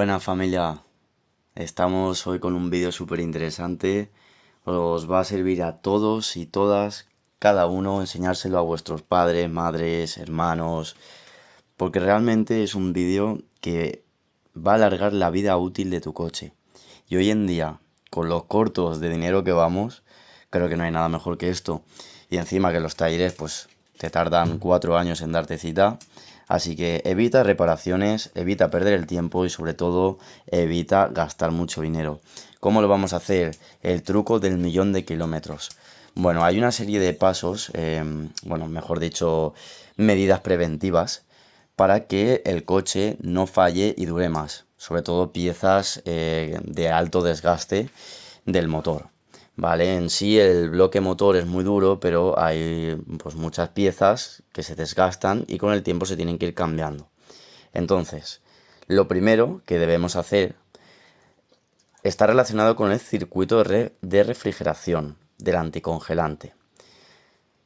Buena familia, estamos hoy con un vídeo súper interesante. Os va a servir a todos y todas, cada uno, enseñárselo a vuestros padres, madres, hermanos, porque realmente es un vídeo que va a alargar la vida útil de tu coche. Y hoy en día, con los cortos de dinero que vamos, creo que no hay nada mejor que esto. Y encima que los talleres, pues te tardan 4 años en darte cita. Así que evita reparaciones, evita perder el tiempo y sobre todo evita gastar mucho dinero. ¿Cómo lo vamos a hacer? El truco del 1.000.000 de kilómetros. Bueno, hay una serie de pasos, bueno, mejor dicho, medidas preventivas para que el coche no falle y dure más. Sobre todo piezas de alto desgaste del motor. Vale, en sí el bloque motor es muy duro, pero hay pues muchas piezas que se desgastan y con el tiempo se tienen que ir cambiando. Entonces, lo primero que debemos hacer está relacionado con el circuito de refrigeración del anticongelante.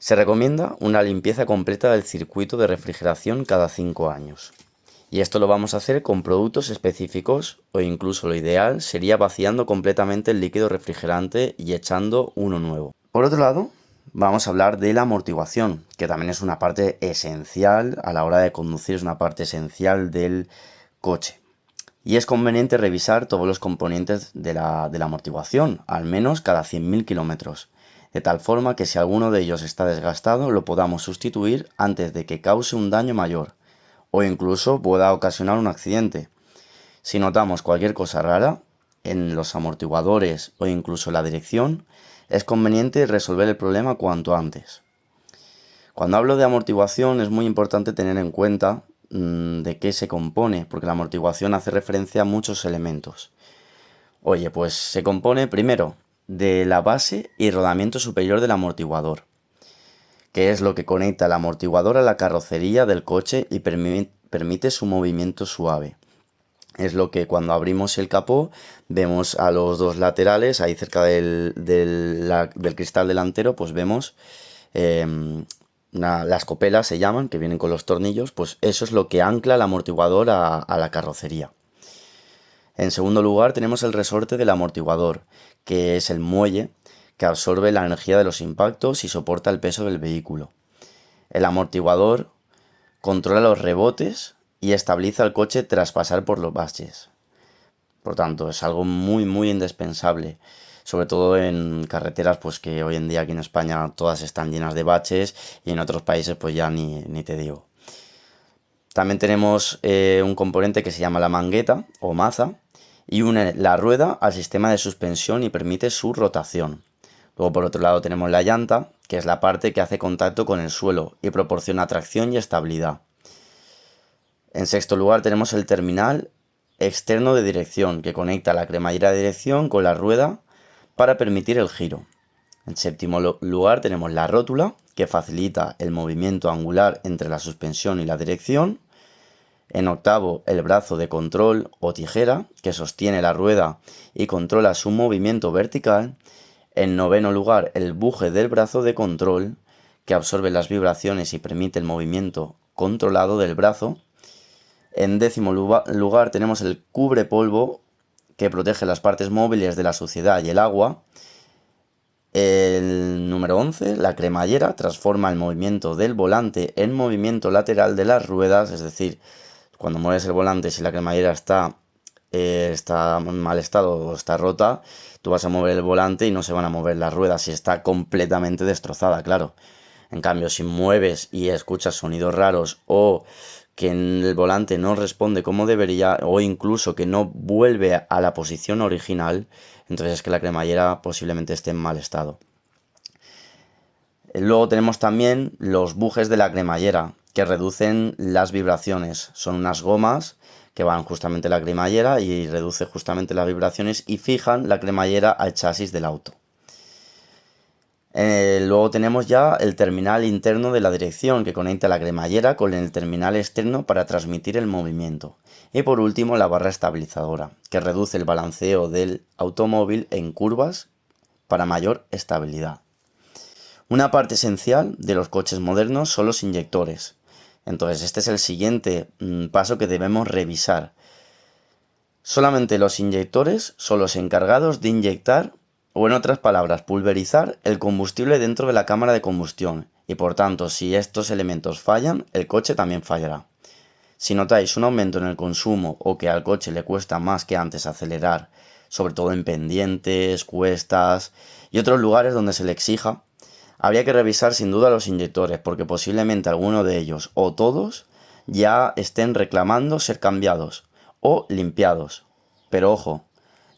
Se recomienda una limpieza completa del circuito de refrigeración cada 5 años. Y esto lo vamos a hacer con productos específicos o incluso lo ideal sería vaciando completamente el líquido refrigerante y echando uno nuevo. Por otro lado, vamos a hablar de la amortiguación, que también es una parte esencial a la hora de conducir, es una parte esencial del coche. Y es conveniente revisar todos los componentes de la amortiguación, al menos cada 100.000 kilómetros, de tal forma que si alguno de ellos está desgastado lo podamos sustituir antes de que cause un daño mayor o incluso pueda ocasionar un accidente. Si notamos cualquier cosa rara en los amortiguadores o incluso en la dirección, es conveniente resolver el problema cuanto antes. Cuando hablo de amortiguación es muy importante tener en cuenta de qué se compone, porque la amortiguación hace referencia a muchos elementos. Oye, pues se compone primero de la base y rodamiento superior del amortiguador, que es lo que conecta el amortiguador a la carrocería del coche y permite su movimiento suave. Es lo que cuando abrimos el capó vemos a los dos laterales, ahí cerca del cristal delantero, pues vemos las copelas se llaman, que vienen con los tornillos, pues eso es lo que ancla el amortiguador a la carrocería. En segundo lugar tenemos el resorte del amortiguador, que es el muelle que absorbe la energía de los impactos y soporta el peso del vehículo. El amortiguador controla los rebotes y estabiliza el coche tras pasar por los baches. Por tanto, es algo muy indispensable, sobre todo en carreteras pues que hoy en día aquí en España todas están llenas de baches y en otros países pues ya ni te digo. También tenemos un componente que se llama la mangueta o maza y une la rueda al sistema de suspensión y permite su rotación. Luego por otro lado tenemos la llanta, que es la parte que hace contacto con el suelo y proporciona tracción y estabilidad. En sexto lugar tenemos el terminal externo de dirección, que conecta la cremallera de dirección con la rueda para permitir el giro. En séptimo lugar tenemos la rótula, que facilita el movimiento angular entre la suspensión y la dirección. En octavo, el brazo de control o tijera, que sostiene la rueda y controla su movimiento vertical. En noveno lugar, el buje del brazo de control, que absorbe las vibraciones y permite el movimiento controlado del brazo. En décimo lugar tenemos el cubrepolvo, que protege las partes móviles de la suciedad y el agua. El número 11, la cremallera, transforma el movimiento del volante en movimiento lateral de las ruedas, es decir, cuando mueves el volante, si la cremallera está en mal estado o está rota, tú vas a mover el volante y no se van a mover las ruedas si está completamente destrozada, claro. En cambio, si mueves y escuchas sonidos raros o que el volante no responde como debería o incluso que no vuelve a la posición original, entonces es que la cremallera posiblemente esté en mal estado. Luego tenemos también los bujes de la cremallera, que reducen las vibraciones. Son unas gomas que van justamente en la cremallera y reduce justamente las vibraciones y fijan la cremallera al chasis del auto. Luego tenemos ya el terminal interno de la dirección, que conecta la cremallera con el terminal externo para transmitir el movimiento. Y por último la barra estabilizadora, que reduce el balanceo del automóvil en curvas para mayor estabilidad. Una parte esencial de los coches modernos son los inyectores. Entonces este es el siguiente paso que debemos revisar. Solamente los inyectores son los encargados de inyectar, o en otras palabras, pulverizar el combustible dentro de la cámara de combustión, y por tanto, si estos elementos fallan, el coche también fallará. Si notáis un aumento en el consumo o que al coche le cuesta más que antes acelerar, sobre todo en pendientes, cuestas y otros lugares donde se le exija, habría que revisar sin duda los inyectores, porque posiblemente alguno de ellos o todos ya estén reclamando ser cambiados o limpiados. Pero ojo,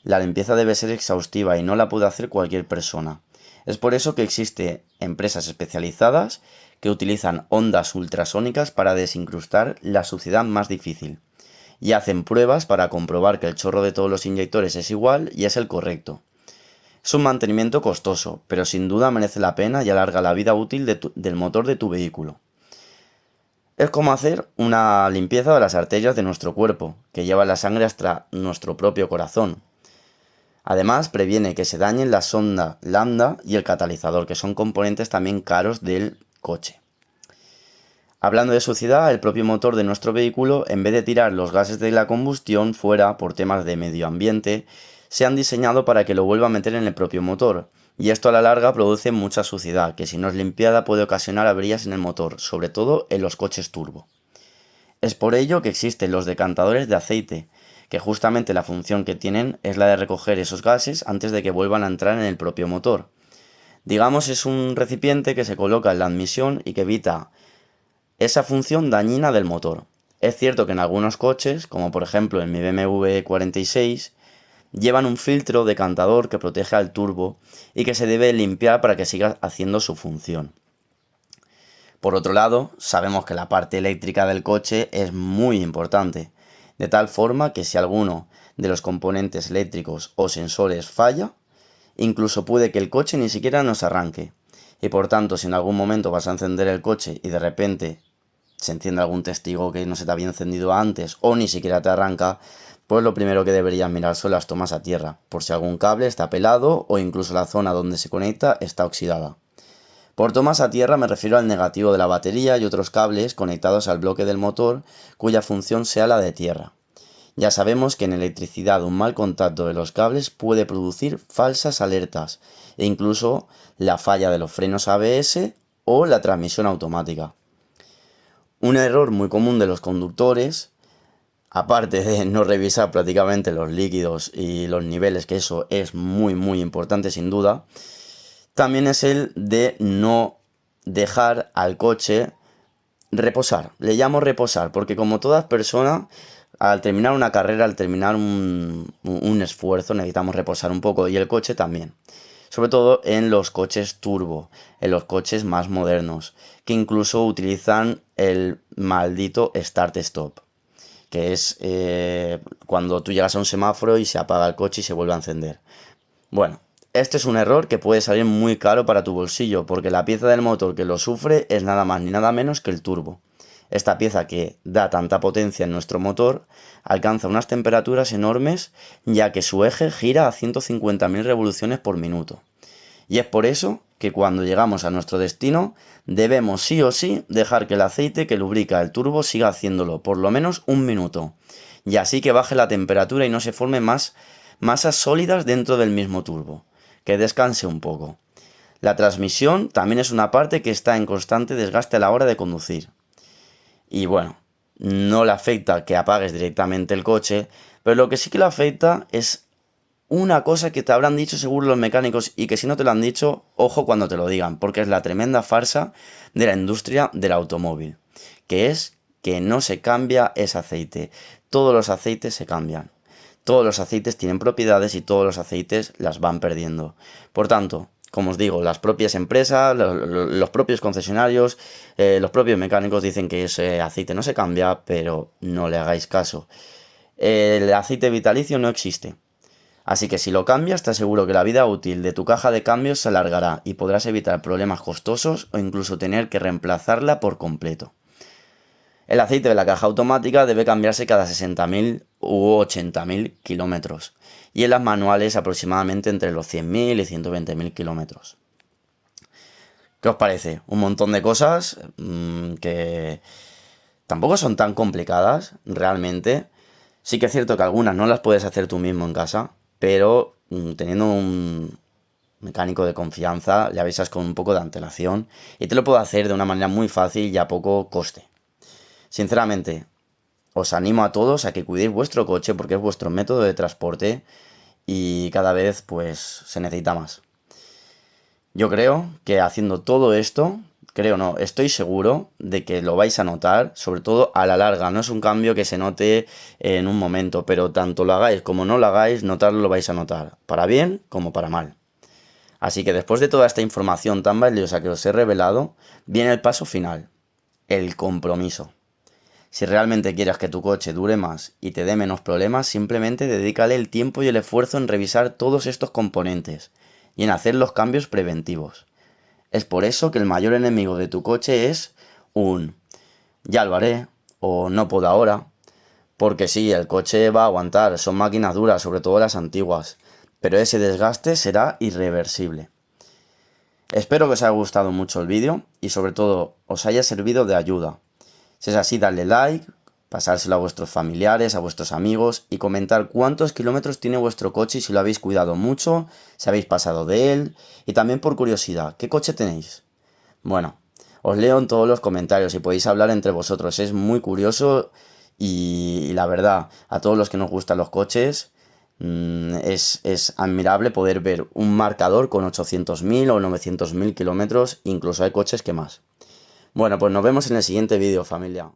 la limpieza debe ser exhaustiva y no la puede hacer cualquier persona. Es por eso que existen empresas especializadas que utilizan ondas ultrasónicas para desincrustar la suciedad más difícil. Y hacen pruebas para comprobar que el chorro de todos los inyectores es igual y es el correcto. Es un mantenimiento costoso, pero sin duda merece la pena y alarga la vida útil del motor de tu vehículo. Es como hacer una limpieza de las arterias de nuestro cuerpo, que lleva la sangre hasta nuestro propio corazón. Además, previene que se dañen la sonda lambda y el catalizador, que son componentes también caros del coche. Hablando de suciedad, el propio motor de nuestro vehículo, en vez de tirar los gases de la combustión fuera por temas de medio ambiente, se han diseñado para que lo vuelva a meter en el propio motor. Y esto a la larga produce mucha suciedad, que si no es limpiada puede ocasionar averías en el motor, sobre todo en los coches turbo. Es por ello que existen los decantadores de aceite, que justamente la función que tienen es la de recoger esos gases antes de que vuelvan a entrar en el propio motor. Digamos, es un recipiente que se coloca en la admisión y que evita esa función dañina del motor. Es cierto que en algunos coches, como por ejemplo en mi BMW 46, llevan un filtro decantador que protege al turbo y que se debe limpiar para que siga haciendo su función. Por otro lado, sabemos que la parte eléctrica del coche es muy importante, de tal forma que si alguno de los componentes eléctricos o sensores falla, incluso puede que el coche ni siquiera nos arranque. Y por tanto, si en algún momento vas a encender el coche y de repente se enciende algún testigo que no se te había encendido antes o ni siquiera te arranca, pues lo primero que deberías mirar son las tomas a tierra, por si algún cable está pelado o incluso la zona donde se conecta está oxidada. Por tomas a tierra me refiero al negativo de la batería y otros cables conectados al bloque del motor cuya función sea la de tierra. Ya sabemos que en electricidad un mal contacto de los cables puede producir falsas alertas e incluso la falla de los frenos ABS o la transmisión automática. Un error muy común de los conductores, aparte de no revisar prácticamente los líquidos y los niveles, que eso es muy importante sin duda, también es el de no dejar al coche reposar. Le llamo reposar porque como todas personas, al terminar una carrera, al terminar un esfuerzo, necesitamos reposar un poco y el coche también. Sobre todo en los coches turbo, en los coches más modernos, que incluso utilizan el maldito start-stop, que es cuando tú llegas a un semáforo y se apaga el coche y se vuelve a encender. Bueno, este es un error que puede salir muy caro para tu bolsillo, porque la pieza del motor que lo sufre es nada más ni nada menos que el turbo. Esta pieza que da tanta potencia en nuestro motor alcanza unas temperaturas enormes, ya que su eje gira a 150.000 revoluciones por minuto. Y es por eso que cuando llegamos a nuestro destino debemos sí o sí dejar que el aceite que lubrica el turbo siga haciéndolo por lo menos un minuto, y así que baje la temperatura y no se formen más masas sólidas dentro del mismo turbo, que descanse un poco. La transmisión también es una parte que está en constante desgaste a la hora de conducir. Y bueno, no le afecta que apagues directamente el coche, pero lo que sí que le afecta es una cosa que te habrán dicho seguro los mecánicos y que si no te lo han dicho, ojo cuando te lo digan, porque es la tremenda farsa de la industria del automóvil, que es que no se cambia ese aceite. Todos los aceites se cambian. Todos los aceites tienen propiedades y todos los aceites las van perdiendo. Por tanto, como os digo, las propias empresas, los propios concesionarios, los propios mecánicos dicen que ese aceite no se cambia, pero no le hagáis caso. El aceite vitalicio no existe. Así que si lo cambias, te aseguro que la vida útil de tu caja de cambios se alargará y podrás evitar problemas costosos o incluso tener que reemplazarla por completo. El aceite de la caja automática debe cambiarse cada 60.000 u 80.000 kilómetros y en las manuales aproximadamente entre los 100.000 y 120.000 kilómetros. ¿Qué os parece? Un montón de cosas que tampoco son tan complicadas realmente. Sí que es cierto que algunas no las puedes hacer tú mismo en casa, pero teniendo un mecánico de confianza, le avisas con un poco de antelación y te lo puedo hacer de una manera muy fácil y a poco coste. Sinceramente, os animo a todos a que cuidéis vuestro coche porque es vuestro método de transporte y cada vez pues se necesita más. Yo creo que haciendo todo esto, creo no, estoy seguro de que lo vais a notar, sobre todo a la larga. No es un cambio que se note en un momento, pero tanto lo hagáis como no lo hagáis, notarlo lo vais a notar, para bien como para mal. Así que después de toda esta información tan valiosa que os he revelado, viene el paso final, el compromiso. Si realmente quieres que tu coche dure más y te dé menos problemas, simplemente dedícale el tiempo y el esfuerzo en revisar todos estos componentes y en hacer los cambios preventivos. Es por eso que el mayor enemigo de tu coche es un ya lo haré o no puedo ahora. Porque sí, el coche va a aguantar, son máquinas duras, sobre todo las antiguas, pero ese desgaste será irreversible. Espero que os haya gustado mucho el vídeo y sobre todo os haya servido de ayuda. Si es así, dadle like, pasárselo a vuestros familiares, a vuestros amigos y comentar cuántos kilómetros tiene vuestro coche y si lo habéis cuidado mucho, si habéis pasado de él y también por curiosidad, ¿qué coche tenéis? Bueno, os leo en todos los comentarios y podéis hablar entre vosotros, es muy curioso y la verdad, a todos los que nos gustan los coches, es admirable poder ver un marcador con 800.000 o 900.000 kilómetros, incluso hay coches que más. Bueno, pues nos vemos en el siguiente vídeo, familia.